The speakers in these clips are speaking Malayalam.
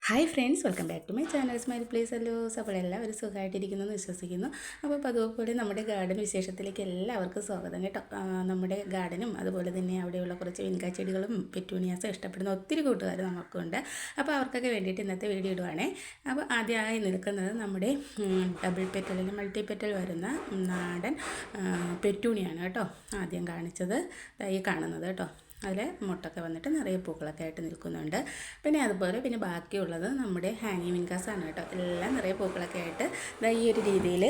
Hi friends, welcome back to my channel smile please. Hello, അപ്പോൾ എല്ലാവരും സുഖമായിട്ടിരിക്കുന്നു എന്ന് വിശ്വസിക്കുന്നു. അപ്പോൾ അതുപോലെ നമ്മുടെ ഗാർഡൻ വിശേഷത്തിലേക്ക് എല്ലാവർക്കും സ്വാഗതം കേട്ടോ. നമ്മുടെ ഗാർഡനും അതുപോലെ തന്നെ അവിടെയുള്ള കുറച്ച് വെൻകാ ചെടികളും പെറ്റൂണിയാസും ഇഷ്ടപ്പെടുന്ന ഒത്തിരി കൂട്ടുകാർ നമുക്കുണ്ട്. അപ്പോൾ അവർക്കൊക്കെ വേണ്ടിയിട്ട് ഇന്നത്തെ വീഡിയോ ഇടുവാണേ. അപ്പോൾ ആദ്യമായി നിൽക്കുന്നത് നമ്മുടെ ഡബിൾ പെറ്റൽ അല്ലെങ്കിൽ മൾട്ടി പെറ്റൽ വരുന്ന നാടൻ പെറ്റൂണിയാണ് കേട്ടോ. ആദ്യം കാണിച്ചത് ഈ കാണുന്നത് കേട്ടോ. അതിൽ മുട്ടൊക്കെ വന്നിട്ട് നിറയെ പൂക്കളൊക്കെ ആയിട്ട് നിൽക്കുന്നുണ്ട്. പിന്നെ അതുപോലെ പിന്നെ ബാക്കിയുള്ളത് നമ്മുടെ ഹാങ്ങിങ് വിൻകാസാണ് കേട്ടോ. എല്ലാം നിറയെ പൂക്കളൊക്കെ ആയിട്ട് ഈ ഒരു രീതിയിൽ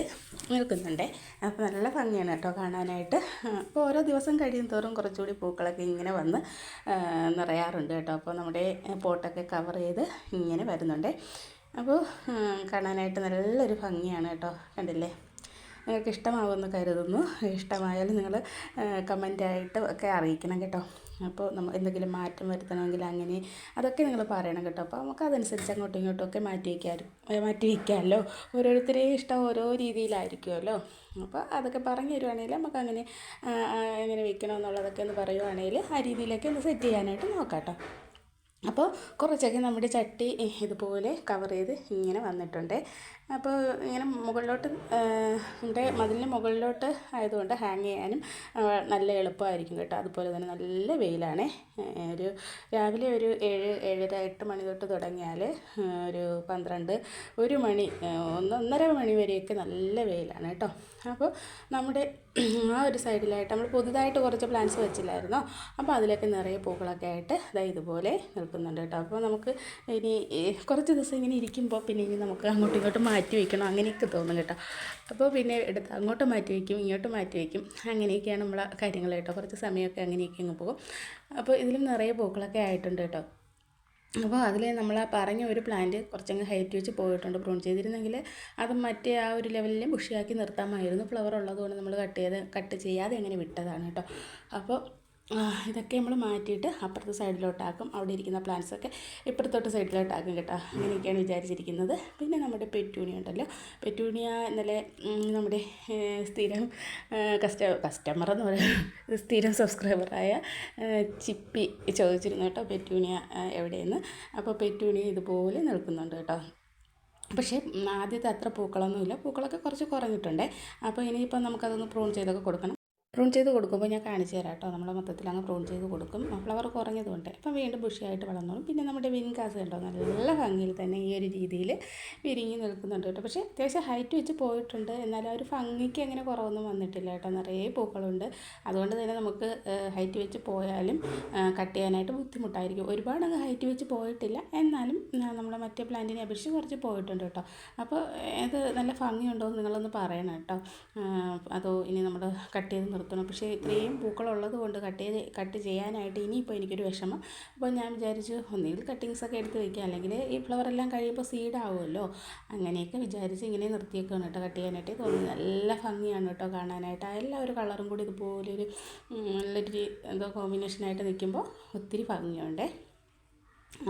നിൽക്കുന്നുണ്ട്. അപ്പോൾ നല്ല ഭംഗിയാണ് കേട്ടോ കാണാനായിട്ട്. അപ്പോൾ ഓരോ ദിവസം കഴിയും തോറും കുറച്ചുകൂടി പൂക്കളൊക്കെ ഇങ്ങനെ വന്ന് നിറയാറുണ്ട് കേട്ടോ. അപ്പോൾ നമ്മുടെ പോട്ടൊക്കെ കവർ ചെയ്ത് ഇങ്ങനെ വരുന്നുണ്ട്. അപ്പോൾ കാണാനായിട്ട് നല്ലൊരു ഭംഗിയാണ് കേട്ടോ. കണ്ടില്ലേ? നിങ്ങൾക്ക് ഇഷ്ടമാവുമെന്ന് കരുതുന്നു. ഇഷ്ടമായാൽ നിങ്ങൾ കമൻറ്റായിട്ട് ഒക്കെ അറിയിക്കണം കേട്ടോ. അപ്പോൾ നമ്മൾ എന്തെങ്കിലും മാറ്റം വരുത്തണമെങ്കിൽ അങ്ങനെ അതൊക്കെ നിങ്ങൾ പറയണം കേട്ടോ. അപ്പോൾ നമുക്ക് അതനുസരിച്ച് അങ്ങോട്ടും ഇങ്ങോട്ടും ഒക്കെ മാറ്റി വയ്ക്കാമല്ലോ. ഓരോരുത്തരെയും ഇഷ്ടം ഓരോ രീതിയിലായിരിക്കുമല്ലോ. അപ്പോൾ അതൊക്കെ പറഞ്ഞു തരുവാണെങ്കിൽ നമുക്ക് അങ്ങനെ എങ്ങനെ വയ്ക്കണമെന്നുള്ളതൊക്കെ ഒന്ന് പറയുവാണെങ്കിൽ ആ രീതിയിലൊക്കെ ഒന്ന് സെറ്റ് ചെയ്യാനായിട്ട് നോക്കാം കേട്ടോ. അപ്പോൾ കുറച്ചൊക്കെ നമ്മുടെ ചട്ടി ഇതുപോലെ കവർ ചെയ്ത് ഇങ്ങനെ വന്നിട്ടുണ്ട്. അപ്പോൾ ഇങ്ങനെ മുകളിലോട്ട് നമ്മുടെ മതിലിന് മുകളിലോട്ട് ആയതുകൊണ്ട് ഹാങ് ചെയ്യാനും നല്ല എളുപ്പമായിരിക്കും കേട്ടോ. അതുപോലെ തന്നെ നല്ല വെയിലാണ്. രാവിലെ ഒരു 7-8 മണി തൊട്ട് തുടങ്ങിയാൽ ഒരു 1 മണി 1-1:30 മണി വരെയൊക്കെ നല്ല വെയിലാണ് കേട്ടോ. അപ്പോൾ നമ്മുടെ ആ ഒരു സൈഡിലായിട്ട് നമ്മൾ പുതുതായിട്ട് കുറച്ച് പ്ലാന്റ്സ് വെച്ചില്ലായിരുന്നോ, അപ്പോൾ അതിലൊക്കെ നിറയെ പൂക്കളൊക്കെ ആയിട്ട് ഇതുപോലെ നിൽക്കുന്നുണ്ട് കേട്ടോ. അപ്പോൾ നമുക്ക് ഇനി കുറച്ച് ദിവസം ഇങ്ങനെ ഇരിക്കുമ്പോൾ പിന്നെ ഇനി നമുക്ക് അങ്ങോട്ടും ഇങ്ങോട്ടും മാറ്റി വയ്ക്കണം അങ്ങനെയൊക്കെ തോന്നും കേട്ടോ. അപ്പോൾ പിന്നെ എടുത്ത് അങ്ങോട്ട് മാറ്റി വയ്ക്കും, ഇങ്ങോട്ട് മാറ്റി വയ്ക്കും, അങ്ങനെയൊക്കെയാണ് നമ്മളെ കാര്യങ്ങൾ കേട്ടോ. കുറച്ച് സമയമൊക്കെ അങ്ങനെയൊക്കെ അങ്ങ് പോകും. അപ്പോൾ ഇതിലും നിറയെ പൂക്കളൊക്കെ ആയിട്ടുണ്ട് കേട്ടോ. അപ്പോൾ അതിൽ നമ്മൾ ആ പറഞ്ഞ ഒരു പ്ലാന്റ് കുറച്ചങ്ങ് ഹൈറ്റ് വെച്ച് പോയിട്ടുണ്ട്. പ്രൂൺ ചെയ്തിരുന്നെങ്കിൽ അത് മറ്റേ ആ ഒരു ലെവലിൽ ബുഷിയാക്കി നിർത്താമായിരുന്നു. ഫ്ലവർ ഉള്ളതുകൊണ്ട് നമ്മൾ കട്ട് ചെയ്യാതെ അങ്ങനെ വിട്ടതാണ് കേട്ടോ. അപ്പോൾ ഇതൊക്കെ നമ്മൾ മാറ്റിയിട്ട് അപ്പുറത്തെ സൈഡിലോട്ടാക്കും. അവിടെ ഇരിക്കുന്ന പ്ലാന്റ്സൊക്കെ ഇപ്പുറത്തോട്ട് സൈഡിലോട്ടാക്കും കേട്ടോ. അങ്ങനെയൊക്കെയാണ് വിചാരിച്ചിരിക്കുന്നത്. പിന്നെ നമ്മുടെ പെറ്റൂണിയ ഉണ്ടല്ലോ, പെറ്റൂണിയ ഇന്നലെ നമ്മുടെ സ്ഥിരം കസ്റ്റമർ എന്ന് പറയുന്നത് സ്ഥിരം സബ്സ്ക്രൈബറായ ചിപ്പി ചോദിച്ചിരുന്നു കേട്ടോ, പെറ്റൂണിയ എവിടെയെന്ന്. അപ്പോൾ പെറ്റൂണിയ ഇതുപോലെ നിൽക്കുന്നുണ്ട് കേട്ടോ. പക്ഷേ ആദ്യത്തെ അത്ര പൂക്കളൊന്നുമില്ല, പൂക്കളൊക്കെ കുറച്ച് കുറഞ്ഞിട്ടുണ്ട്. അപ്പോൾ ഇനിയിപ്പോൾ നമുക്കതൊന്ന് പ്രൂൺ ചെയ്തൊക്കെ കൊടുക്കണം. പ്രൂൺ ചെയ്ത് കൊടുക്കുമ്പോൾ ഞാൻ കാണിച്ചു തരാം കേട്ടോ. നമ്മൾ മൊത്തത്തിൽ അങ്ങ് പ്രൂൺ ചെയ്ത് കൊടുക്കും. ഫ്ലവർ കുറഞ്ഞതുകൊണ്ട് അപ്പം വീണ്ടും ബുഷിയായിട്ട് വളർന്നോളും. പിന്നെ നമ്മുടെ വിൻകാസ് കണ്ടോ, നല്ല ഭംഗിയിൽ തന്നെ ഈ ഒരു രീതിയിൽ വിരിഞ്ഞ് നിൽക്കുന്നുണ്ട് കേട്ടോ. പക്ഷേ അത്യാവശ്യം ഹൈറ്റ് വെച്ച് പോയിട്ടുണ്ട്. എന്നാലും ആ ഒരു ഭംഗിക്ക് അങ്ങനെ കുറവൊന്നും വന്നിട്ടില്ല കേട്ടോ. നിറയെ പൂക്കളുണ്ട്. അതുകൊണ്ട് തന്നെ നമുക്ക് ഹൈറ്റ് വെച്ച് പോയാലും കട്ട് ചെയ്യാനായിട്ട് ബുദ്ധിമുട്ടായിരിക്കും. ഒരുപാട് അങ്ങ് ഹൈറ്റ് വെച്ച് പോയിട്ടില്ല, എന്നാലും നമ്മുടെ മറ്റേ പ്ലാന്റിനെ അപേക്ഷിച്ച് കുറച്ച് പോയിട്ടുണ്ട് കേട്ടോ. അപ്പോൾ ഇത് നല്ല ഭംഗിയുണ്ടോ എന്ന് നിങ്ങളൊന്ന് പറയണം കേട്ടോ. അതോ ഇനി നമ്മൾ കട്ട് ചെയ്ത് നിർത്തണം. പക്ഷേ ഇത്രയും പൂക്കളുള്ളത് കൊണ്ട് കട്ട് ചെയ്യാനായിട്ട് ഇനിയിപ്പോൾ എനിക്കൊരു വിഷമം. അപ്പോൾ ഞാൻ വിചാരിച്ചു ഒന്നുകിൽ കട്ടിങ്സൊക്കെ എടുത്ത് വയ്ക്കുക, അല്ലെങ്കിൽ ഈ ഫ്ലവറെല്ലാം കഴിയുമ്പോൾ സീഡാവുമല്ലോ, അങ്ങനെയൊക്കെ വിചാരിച്ച് ഇങ്ങനെ നിർത്തിയേക്കാണ് കേട്ടോ. കട്ട് ചെയ്യാനായിട്ട് തോന്നി നല്ല ഭംഗിയാണ് കേട്ടോ കാണാനായിട്ട്. എല്ലാ ഒരു കളറും കൂടി ഇതുപോലെ ഒരു നല്ലൊരു എന്തോ കോമ്പിനേഷനായിട്ട് നിൽക്കുമ്പോൾ ഒത്തിരി ഭംഗിയുണ്ട്.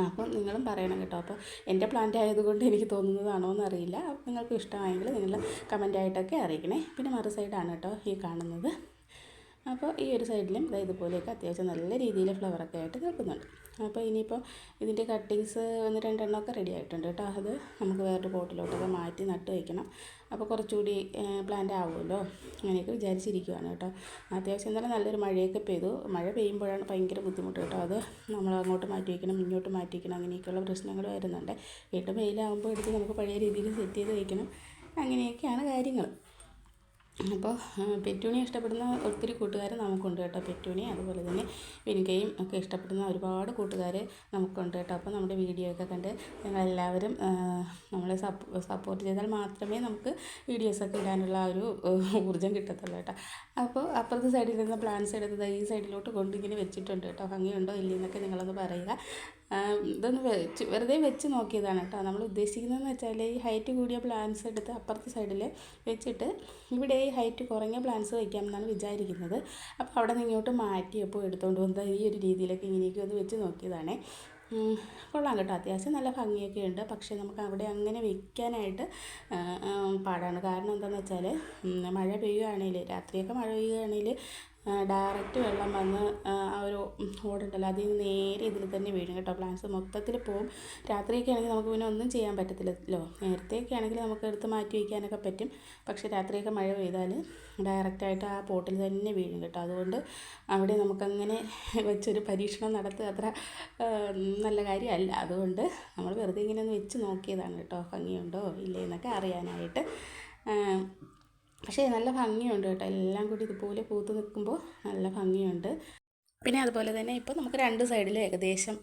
അപ്പം നിങ്ങളും പറയണം കേട്ടോ. അപ്പോൾ എൻ്റെ പ്ലാന്റ് ആയതുകൊണ്ട് എനിക്ക് തോന്നുന്നതാണോ എന്നറിയില്ല. നിങ്ങൾക്ക് ഇഷ്ടമായെങ്കിൽ നിങ്ങൾ കമൻറ്റായിട്ടൊക്കെ അറിയിക്കണേ. പിന്നെ മറു സൈഡാണ് കേട്ടോ ഈ കാണുന്നത്. അപ്പോൾ ഈ ഒരു സൈഡിലും ഇതുപോലെയൊക്കെ അത്യാവശ്യം നല്ല രീതിയിൽ ഫ്ലവറൊക്കെ ആയിട്ട് നിൽക്കുന്നുണ്ട്. അപ്പോൾ ഇനിയിപ്പോൾ ഇതിൻ്റെ കട്ടിങ്സ് 1-2 റെഡി ആയിട്ടുണ്ട് കേട്ടോ. അത് നമുക്ക് വേറൊരു പോട്ടിലോട്ടൊക്കെ മാറ്റി നട്ട് വയ്ക്കണം. അപ്പോൾ കുറച്ചുകൂടി പ്ലാന്റ് ആവുമല്ലോ, അങ്ങനെയൊക്കെ വിചാരിച്ചിരിക്കുകയാണ് കേട്ടോ. അത്യാവശ്യം തന്നെ നല്ലൊരു മഴയൊക്കെ പെയ്തു. മഴ പെയ്യുമ്പോഴാണ് ഭയങ്കര ബുദ്ധിമുട്ട് കേട്ടോ. അത് നമ്മൾ അങ്ങോട്ട് മാറ്റി വയ്ക്കണം, ഇങ്ങോട്ട് മാറ്റി വയ്ക്കണം, അങ്ങനെയൊക്കെയുള്ള പ്രശ്നങ്ങൾ വരുന്നുണ്ട്. വീണ്ടും വെയിലാകുമ്പോൾ എടുത്ത് നമുക്ക് പഴയ രീതിയിൽ സെറ്റ് ചെയ്ത് വയ്ക്കണം. അങ്ങനെയൊക്കെയാണ് കാര്യങ്ങൾ. അപ്പോൾ പെറ്റൂണിയ ഇഷ്ടപ്പെടുന്ന ഒത്തിരി കൂട്ടുകാർ നമുക്കുണ്ട് കേട്ടോ. പെറ്റൂണിയ അതുപോലെ തന്നെ വിൻകയും ഒക്കെ ഇഷ്ടപ്പെടുന്ന ഒരുപാട് കൂട്ടുകാർ നമുക്കുണ്ട് കേട്ടോ. അപ്പോൾ നമ്മുടെ വീഡിയോ ഒക്കെ കണ്ട് നിങ്ങളെല്ലാവരും നമ്മളെ സപ്പോർട്ട് ചെയ്താൽ മാത്രമേ നമുക്ക് വീഡിയോസൊക്കെ ഇടാനുള്ള ഒരു ഊർജ്ജം കിട്ടത്തുള്ളൂ കേട്ടോ. അപ്പോൾ അപ്പുറത്തെ സൈഡിൽ നിന്ന് പ്ലാന്റ്സ് എടുത്തത് ഈ സൈഡിലോട്ട് കൊണ്ടിങ്ങനെ വെച്ചിട്ടുണ്ട് കേട്ടോ. ഭംഗിയുണ്ടോ ഇല്ലെന്നൊക്കെ നിങ്ങളൊന്ന് പറയുക. ഇതൊന്ന് വെറുതെ വെച്ച് നോക്കിയതാണ് കേട്ടോ. നമ്മൾ ഉദ്ദേശിക്കുന്നതെന്ന് വെച്ചാൽ ഈ ഹൈറ്റ് കൂടിയ പ്ലാന്റ്സ് എടുത്ത് അപ്പുറത്തെ സൈഡിൽ വെച്ചിട്ട് ഇവിടെ ഈ ഹൈറ്റ് കുറഞ്ഞ പ്ലാന്റ്സ് വയ്ക്കാമെന്നാണ് വിചാരിക്കുന്നത്. അപ്പോൾ അവിടെ നിന്ന് ഇങ്ങോട്ട് മാറ്റിയപ്പോൾ എടുത്തുകൊണ്ട് വന്നത് ഈ ഒരു രീതിയിലൊക്കെ ഇങ്ങനെയൊക്കെ ഒന്ന് വെച്ച് നോക്കിയതാണേ. കൊള്ളാം കേട്ടോ. അത്യാവശ്യം നല്ല ഭംഗിയൊക്കെ ഉണ്ട്. പക്ഷേ നമുക്ക് അവിടെ അങ്ങനെ വെക്കാനായിട്ട് പാടാണ്. കാരണം എന്താണെന്ന് വെച്ചാൽ മഴ പെയ്യുകയാണെങ്കിൽ, രാത്രിയൊക്കെ മഴ പെയ്യുകയാണെങ്കിൽ ഡയറക്റ്റ് വെള്ളം വന്ന് ആ ഒരു ഓടുണ്ടല്ലോ അതിൽ നിന്ന് നേരെ ഇതിൽ തന്നെ വീഴും കേട്ടോ. പ്ലാന്റ്സ് മൊത്തത്തിൽ പോവും. രാത്രിയൊക്കെ ആണെങ്കിൽ നമുക്ക് പിന്നെ ഒന്നും ചെയ്യാൻ പറ്റത്തില്ലല്ലോ. നേരത്തെയൊക്കെ ആണെങ്കിൽ നമുക്ക് എടുത്ത് മാറ്റി വയ്ക്കാനൊക്കെ പറ്റും. പക്ഷേ രാത്രിയൊക്കെ മഴ പെയ്താൽ ഡയറക്റ്റായിട്ട് ആ പോട്ടിൽ തന്നെ വീഴും കേട്ടോ. അതുകൊണ്ട് അവിടെ നമുക്കങ്ങനെ വെച്ചൊരു പരീക്ഷണം നടത്തുക അത്ര നല്ല കാര്യമല്ല. അതുകൊണ്ട് നമ്മൾ വെറുതെ ഇങ്ങനെ ഒന്ന് വെച്ച് നോക്കിയതാണ് കേട്ടോ, ഭംഗിയുണ്ടോ ഇല്ലേ എന്നൊക്കെ അറിയാനായിട്ട്. പക്ഷേ നല്ല ഭംഗിയുണ്ട് കേട്ടോ, എല്ലാം കൂടി ഇതുപോലെ പൂത്ത് നിൽക്കുമ്പോൾ നല്ല ഭംഗിയുണ്ട്. പിന്നെ അതുപോലെ തന്നെ ഇപ്പോൾ നമുക്ക് രണ്ട് സൈഡിലും ഏകദേശം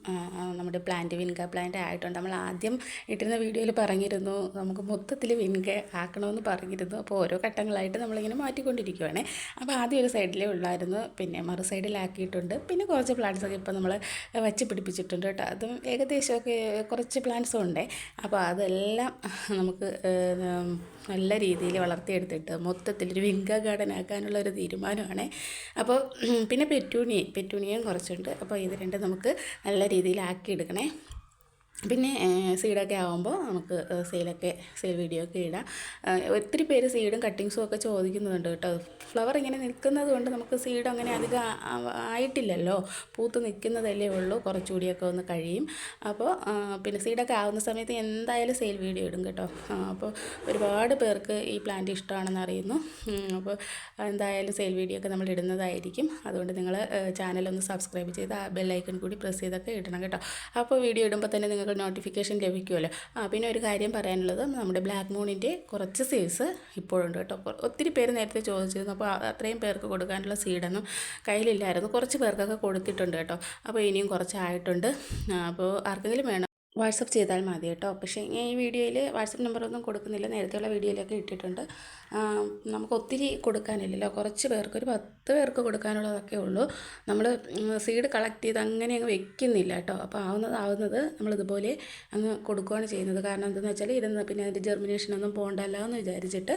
നമ്മുടെ വിൻഗ പ്ലാന്റ് ആയിട്ടുണ്ട്. നമ്മൾ ആദ്യം ഇട്ടിരുന്ന വീഡിയോയിൽ പറഞ്ഞിരുന്നു നമുക്ക് മൊത്തത്തിൽ വിൻഗ ആക്കണമെന്ന് പറഞ്ഞിരുന്നു. അപ്പോൾ ഓരോ ഘട്ടങ്ങളായിട്ട് നമ്മളിങ്ങനെ മാറ്റിക്കൊണ്ടിരിക്കുകയാണ്. അപ്പോൾ ആദ്യം ഒരു സൈഡിലേ ഉള്ളായിരുന്നു, പിന്നെ മറു സൈഡിലാക്കിയിട്ടുണ്ട്. പിന്നെ കുറച്ച് പ്ലാന്റ്സൊക്കെ ഇപ്പോൾ നമ്മൾ വച്ച് പിടിപ്പിച്ചിട്ടുണ്ട് കേട്ടോ. അതും ഏകദേശമൊക്കെ കുറച്ച് പ്ലാന്റ്സും ഉണ്ട്. അപ്പോൾ അതെല്ലാം നമുക്ക് നല്ല രീതിയിൽ വളർത്തിയെടുത്തിട്ട് മൊത്തത്തിലൊരു വിൻഗ ഗാർഡൻ ആക്കാനുള്ള ഒരു തീരുമാനമാണ്. അപ്പോൾ പിന്നെ പെറ്റൂണിയയും കുറച്ചുണ്ട്. അപ്പോൾ ഇത് രണ്ടും നമുക്ക് നല്ല രീതിയിൽ ആക്കിയെടുക്കണേ. പിന്നെ സീഡൊക്കെ ആകുമ്പോൾ നമുക്ക് സെയിൽ വീഡിയോ ഒക്കെ ഇടാം. ഒത്തിരി പേര് സീഡും കട്ടിങ്സും ഒക്കെ ചോദിക്കുന്നുണ്ട് കേട്ടോ. ഫ്ലവർ ഇങ്ങനെ നിൽക്കുന്നത് കൊണ്ട് നമുക്ക് സീഡ് അങ്ങനെ അധികം ആയിട്ടില്ലല്ലോ, പൂത്ത് നിൽക്കുന്നതല്ലേ ഉള്ളൂ, കുറച്ചുകൂടിയൊക്കെ ഒന്ന് കഴിയും. അപ്പോൾ പിന്നെ സീഡൊക്കെ ആവുന്ന സമയത്ത് എന്തായാലും സെയിൽ വീഡിയോ ഇടും കേട്ടോ. അപ്പോൾ ഒരുപാട് പേർക്ക് ഈ പ്ലാന്റ് ഇഷ്ടമാണെന്ന് അറിയുന്നു. അപ്പോൾ എന്തായാലും സെയിൽ വീഡിയോ ഒക്കെ നമ്മൾ ഇടുന്നതായിരിക്കും. അതുകൊണ്ട് നിങ്ങൾ ചാനലൊന്ന് സബ്സ്ക്രൈബ് ചെയ്ത് ആ ബെല്ലൈക്കൺ കൂടി പ്രസ് ചെയ്തൊക്കെ ഇടണം കേട്ടോ. അപ്പോൾ വീഡിയോ ഇടുമ്പോൾ തന്നെ നിങ്ങൾക്ക് നോട്ടിഫിക്കേഷൻ ലഭിക്കുമല്ലോ. പിന്നെ ഒരു കാര്യം പറയാനുള്ളത്, നമ്മുടെ ബ്ലാക്ക് മൂണിൻ്റെ കുറച്ച് സീഡ്സ് ഇപ്പോഴുണ്ട് കേട്ടോ. ഒത്തിരി പേര് നേരത്തെ ചോദിച്ചിരുന്നു. അപ്പോൾ അത്രയും പേർക്ക് കൊടുക്കാനുള്ള സീഡൊന്നും കയ്യിലില്ലായിരുന്നു. കുറച്ച് പേർക്കൊക്കെ കൊടുത്തിട്ടുണ്ട് കേട്ടോ. അപ്പോൾ ഇനിയും കുറച്ചായിട്ടുണ്ട്. അപ്പോൾ ആർക്കെങ്കിലും വേണം വാട്സപ്പ് ചെയ്താൽ മതി കേട്ടോ. പക്ഷേ ഈ വീഡിയോയിൽ വാട്സപ്പ് നമ്പറൊന്നും കൊടുക്കുന്നില്ല, നേരത്തെയുള്ള വീഡിയോയിലൊക്കെ ഇട്ടിട്ടുണ്ട്. നമുക്ക് ഒത്തിരി കൊടുക്കാനില്ലല്ലോ, കുറച്ച് പേർക്ക്, ഒരു 10 പേർക്ക് കൊടുക്കാനുള്ളതൊക്കെ ഉള്ളൂ. നമ്മൾ സീഡ് കളക്ട് ചെയ്ത് അങ്ങനെ അങ്ങ് വെക്കുന്നില്ല കേട്ടോ. അപ്പോൾ ആവുന്നത് നമ്മളിതുപോലെ അങ്ങ് കൊടുക്കുകയാണ് ചെയ്യുന്നത്. കാരണം എന്താണെന്ന് വെച്ചാൽ ഇരുന്ന് പിന്നെ അതിൻ്റെ ജെർമിനേഷനൊന്നും പോകണ്ടല്ലോ എന്ന് വിചാരിച്ചിട്ട്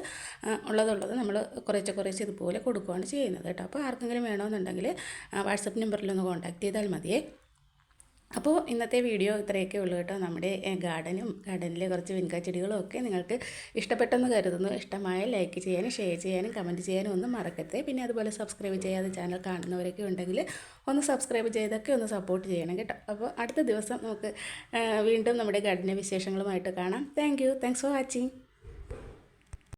ഉള്ളത് നമ്മൾ കുറച്ച് ഇതുപോലെ കൊടുക്കുകയാണ് ചെയ്യുന്നത് കേട്ടോ. അപ്പോൾ ആർക്കെങ്കിലും വേണമെന്നുണ്ടെങ്കിൽ വാട്സപ്പ് നമ്പറിലൊന്ന് കോൺടാക്ട് ചെയ്താൽ മതിയേ. അപ്പോൾ ഇന്നത്തെ വീഡിയോ ഇത്രയൊക്കെ ഉള്ളൂ കേട്ടോ. നമ്മുടെ ഗാർഡനിലെ കുറച്ച് വിൻഗ ചെടികളും ഒക്കെ നിങ്ങൾക്ക് ഇഷ്ടപ്പെട്ടെന്ന് കരുതുന്നു. ഇഷ്ടമായ ലൈക്ക് ചെയ്യാനും ഷെയർ ചെയ്യാനും കമൻറ്റ് ചെയ്യാനും ഒന്നും മറക്കരുത്. പിന്നെ അതുപോലെ സബ്സ്ക്രൈബ് ചെയ്യാതെ ചാനൽ കാണുന്നവരൊക്കെ ഉണ്ടെങ്കിൽ ഒന്ന് സബ്സ്ക്രൈബ് ചെയ്തൊക്കെ ഒന്ന് സപ്പോർട്ട് ചെയ്യണം കേട്ടോ. അപ്പോൾ അടുത്ത ദിവസം നമുക്ക് വീണ്ടും നമ്മുടെ ഗാർഡനിലെ വിശേഷങ്ങളുമായിട്ട് കാണാം. Thanks for watching.